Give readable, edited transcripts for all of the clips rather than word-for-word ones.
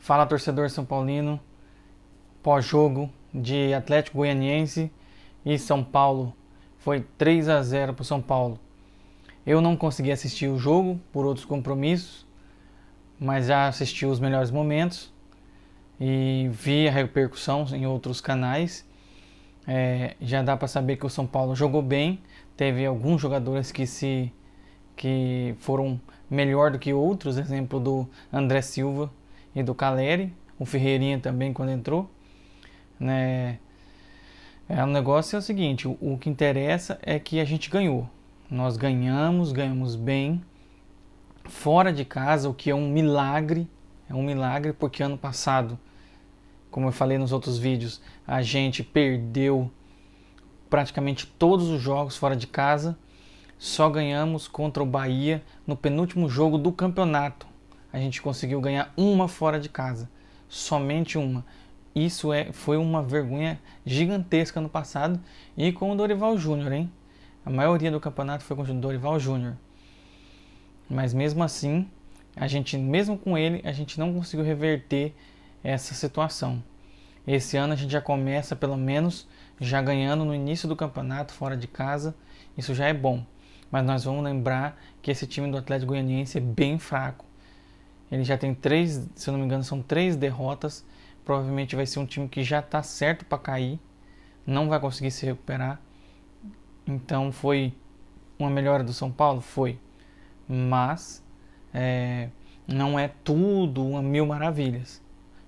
Fala, torcedor São Paulino, pós-jogo de Atlético Goianiense e São Paulo. Foi 3-0 para o São Paulo. Eu não consegui assistir o jogo por outros compromissos, mas já assisti os melhores momentos e vi a repercussão em outros canais. Já dá para saber que o São Paulo jogou bem. Teve alguns jogadores que foram melhor do que outros, exemplo do André Silva e do Caleri, o Ferreirinha também quando entrou, né? O negócio é o seguinte, o que interessa é que a gente ganhou. Nós ganhamos bem, fora de casa, o que é um milagre porque ano passado, como eu falei nos outros vídeos, a gente perdeu praticamente todos os jogos fora de casa. Só ganhamos contra o Bahia no penúltimo jogo do campeonato. A gente conseguiu ganhar uma fora de casa, somente uma. Isso foi uma vergonha gigantesca no passado e com o Dorival Júnior, hein? A maioria do campeonato foi com o Dorival Júnior. Mas mesmo assim, mesmo com ele, a gente não conseguiu reverter essa situação. Esse ano a gente já começa pelo menos já ganhando no início do campeonato fora de casa. Isso já é bom. Mas nós vamos lembrar que esse time do Atlético Goianiense é bem fraco. Ele já tem se eu não me engano, são 3 derrotas. Provavelmente vai ser um time que já está certo para cair. Não vai conseguir se recuperar. Então foi uma melhora do São Paulo? Foi. Mas não é tudo uma mil maravilhas.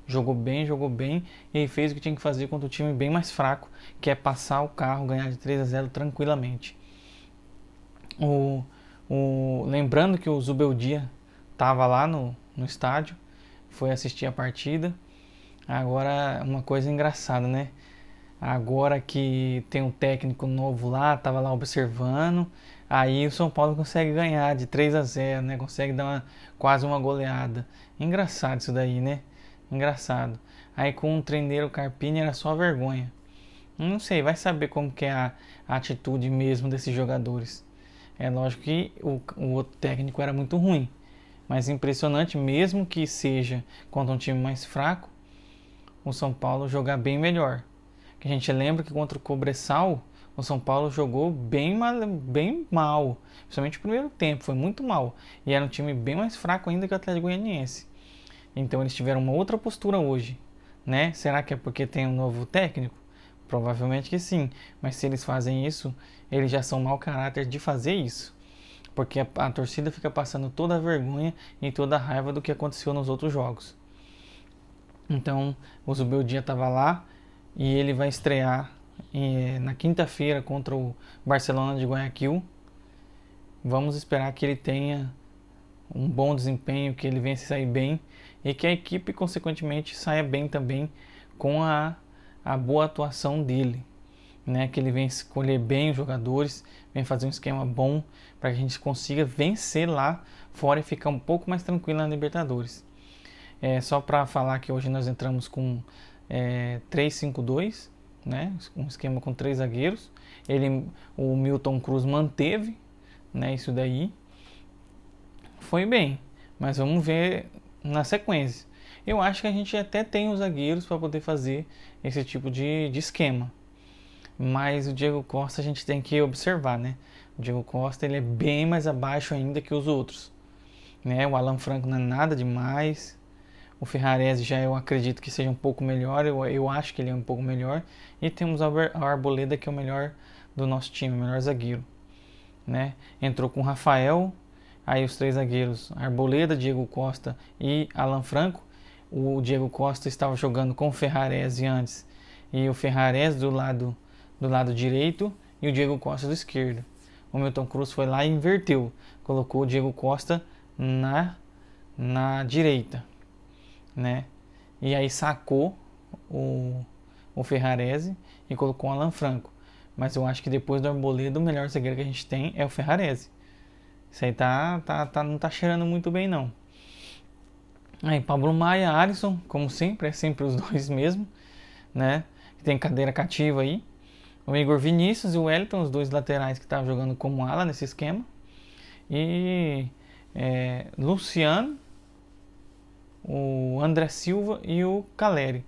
Jogou bem e fez o que tinha que fazer contra o time bem mais fraco, que é passar o carro, ganhar de 3-0 tranquilamente. Lembrando que o Zubeldia estava lá no estádio, foi assistir a partida. Agora, uma coisa engraçada, né? Agora que tem um técnico novo lá, estava lá observando, aí o São Paulo consegue ganhar de 3-0, né? Consegue dar quase uma goleada. Engraçado isso daí, né? Engraçado. Aí com o treineiro Carpini era só vergonha. Não sei, vai saber como que é a atitude mesmo desses jogadores. É lógico que o outro técnico era muito ruim, mas impressionante, mesmo que seja contra um time mais fraco, o São Paulo jogar bem melhor. Que a gente lembra que contra o Cobressal, o São Paulo jogou bem mal, principalmente o primeiro tempo, foi muito mal. E era um time bem mais fraco ainda que o Atlético Goianiense. Então eles tiveram uma outra postura hoje, né? Será que é porque tem um novo técnico? Provavelmente que sim, mas se eles fazem isso, eles já são mau caráter de fazer isso. Porque a torcida fica passando toda a vergonha e toda a raiva do que aconteceu nos outros jogos. Então, o Zubeldia estava lá e ele vai estrear na quinta-feira contra o Barcelona de Guayaquil. Vamos esperar que ele tenha um bom desempenho, que ele venha se sair bem e que a equipe, consequentemente, saia bem também com a boa atuação dele, né? Que ele venha escolher bem os jogadores, venha fazer um esquema bom para que a gente consiga vencer lá fora e ficar um pouco mais tranquilo na Libertadores. Só para falar que hoje nós entramos com 3-5-2, né? Um esquema com 3 zagueiros. O Milton Cruz manteve, né? Isso daí foi bem, mas vamos ver na sequência. Eu acho que a gente até tem os zagueiros para poder fazer esse tipo de esquema. Mas o Diego Costa a gente tem que observar, né? O Diego Costa ele é bem mais abaixo ainda que os outros, né? O Alan Franco não é nada demais. O Ferrarese já eu acredito que seja um pouco melhor. Eu acho que ele é um pouco melhor. E temos o Arboleda, que é o melhor do nosso time, o melhor zagueiro, né? Entrou com o Rafael. Aí os 3 zagueiros, Arboleda, Diego Costa e Alan Franco. O Diego Costa estava jogando com o Ferrarese antes. E o Ferrarese do lado direito e o Diego Costa do esquerdo. O Milton Cruz foi lá e inverteu. Colocou o Diego Costa na direita, né? E aí sacou o Ferrarese e colocou o Alan Franco. Mas eu acho que depois do Arboleda, o melhor zagueiro que a gente tem é o Ferrarese. Isso aí não tá cheirando muito bem, não. Aí, Pablo Maia, Alisson, como sempre, é sempre os dois mesmo, né? Tem cadeira cativa aí. O Igor Vinícius e o Wellington, os 2 laterais que estavam jogando como ala nesse esquema. E Luciano, o o André Silva e o Caleri.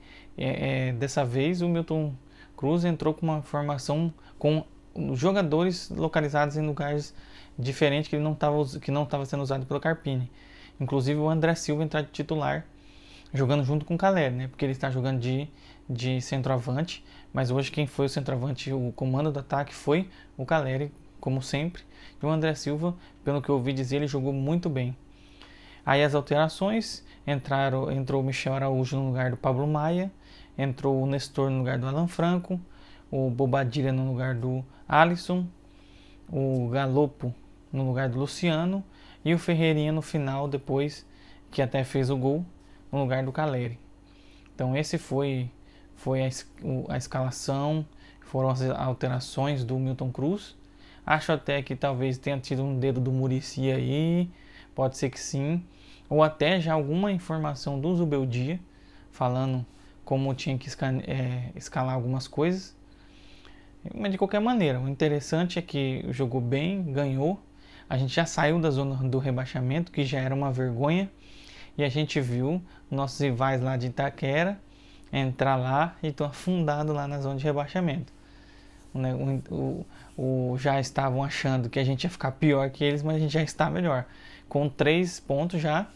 Dessa vez o Milton Cruz entrou com uma formação com jogadores localizados em lugares diferentes que não estava sendo usado pelo Carpini. Inclusive o André Silva entrar de titular, jogando junto com o Caleri, né? Porque ele está jogando de centroavante, mas hoje quem foi o centroavante, o comando do ataque foi o Caleri, como sempre. E o André Silva, pelo que eu ouvi dizer, ele jogou muito bem. Aí as alterações, entrou o Michel Araújo no lugar do Pablo Maia, entrou o Nestor no lugar do Alan Franco, o Bobadilla no lugar do Alisson, o Galopo no lugar do Luciano e o Ferreirinha no final, depois que até fez o gol, no lugar do Caleri. Então esse foi a escalação, foram as alterações do Milton Cruz. Acho até que talvez tenha tido um dedo do Muricy aí, pode ser que sim, ou até já alguma informação do Zubeldia falando como tinha que escalar algumas coisas. Mas de qualquer maneira, o interessante é que jogou bem, ganhou. A gente já saiu da zona do rebaixamento, que já era uma vergonha, e a gente viu nossos rivais lá de Itaquera entrar lá e estão afundados lá na zona de rebaixamento. Já estavam achando que a gente ia ficar pior que eles, mas a gente já está melhor. Com 3 pontos já.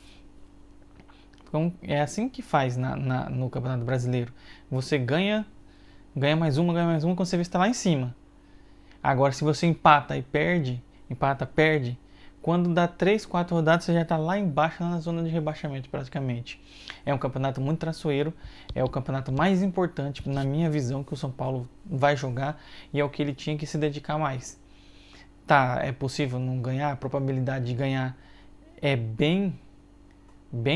Então, é assim que faz no Campeonato Brasileiro. Você ganha mais uma, quando você vê que está lá em cima. Agora, se você empata, perde, quando dá 3, 4 rodadas, você já está lá embaixo, na zona de rebaixamento praticamente. É um campeonato muito traiçoeiro, é o campeonato mais importante, na minha visão, que o São Paulo vai jogar, e é o que ele tinha que se dedicar mais. Tá, é possível não ganhar, a probabilidade de ganhar é bem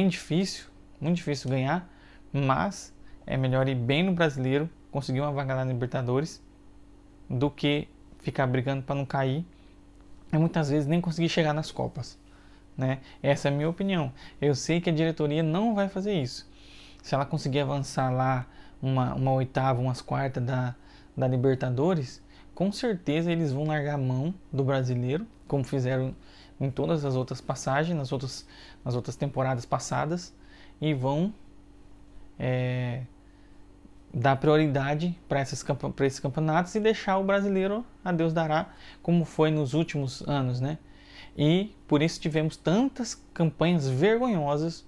difícil, muito difícil ganhar, mas é melhor ir bem no Brasileiro, conseguir uma vaga lá na Libertadores, do que ficar brigando para não cair e muitas vezes nem conseguir chegar nas Copas, né? Essa é a minha opinião. Eu sei que a diretoria não vai fazer isso. Se ela conseguir avançar lá uma oitava, umas quartas da Libertadores, com certeza eles vão largar a mão do Brasileiro, como fizeram em todas as outras passagens, nas outras temporadas passadas, e vão dar prioridade para esses campeonatos e deixar o Brasileiro a Deus dará, como foi nos últimos anos, né? E por isso tivemos tantas campanhas vergonhosas,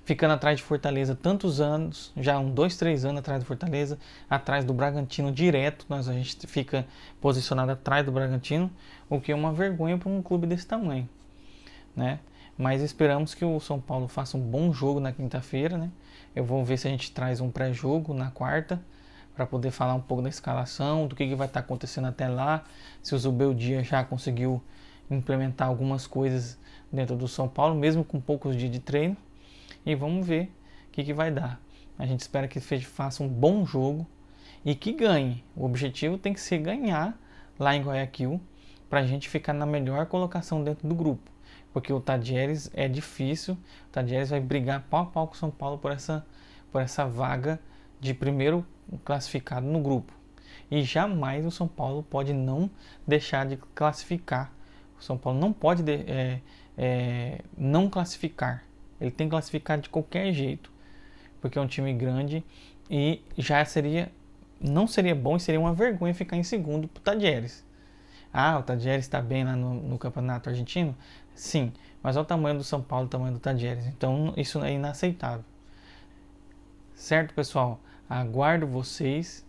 ficando atrás de Fortaleza tantos anos, já 2, 3 anos atrás do Fortaleza, atrás do Bragantino direto, a gente fica posicionado atrás do Bragantino, o que é uma vergonha para um clube desse tamanho, né? Mas esperamos que o São Paulo faça um bom jogo na quinta-feira, né? Eu vou ver se a gente traz um pré-jogo na quarta, para poder falar um pouco da escalação, do que vai estar acontecendo até lá, se o Zubeldia já conseguiu implementar algumas coisas dentro do São Paulo, mesmo com poucos dias de treino, e vamos ver o que vai dar. A gente espera que faça um bom jogo e que ganhe. O objetivo tem que ser ganhar lá em Guayaquil, para a gente ficar na melhor colocação dentro do grupo, porque o Tadieres é difícil, o Tadieres vai brigar pau a pau com o São Paulo por essa vaga de primeiro classificado no grupo. E jamais o São Paulo pode não deixar de classificar. O São Paulo não pode não classificar. Ele tem que classificar de qualquer jeito, porque é um time grande e não seria bom e seria uma vergonha ficar em segundo para o Tadieres. Ah, o Tadieres está bem lá no campeonato argentino? Sim, mas olha o tamanho do São Paulo, o tamanho do Tadieres. Então isso é inaceitável. Certo, pessoal? Aguardo vocês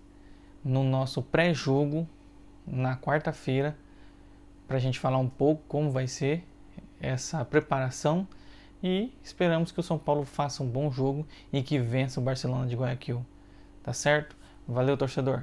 no nosso pré-jogo na quarta-feira para a gente falar um pouco como vai ser essa preparação e esperamos que o São Paulo faça um bom jogo e que vença o Barcelona de Guayaquil. Tá certo? Valeu, torcedor!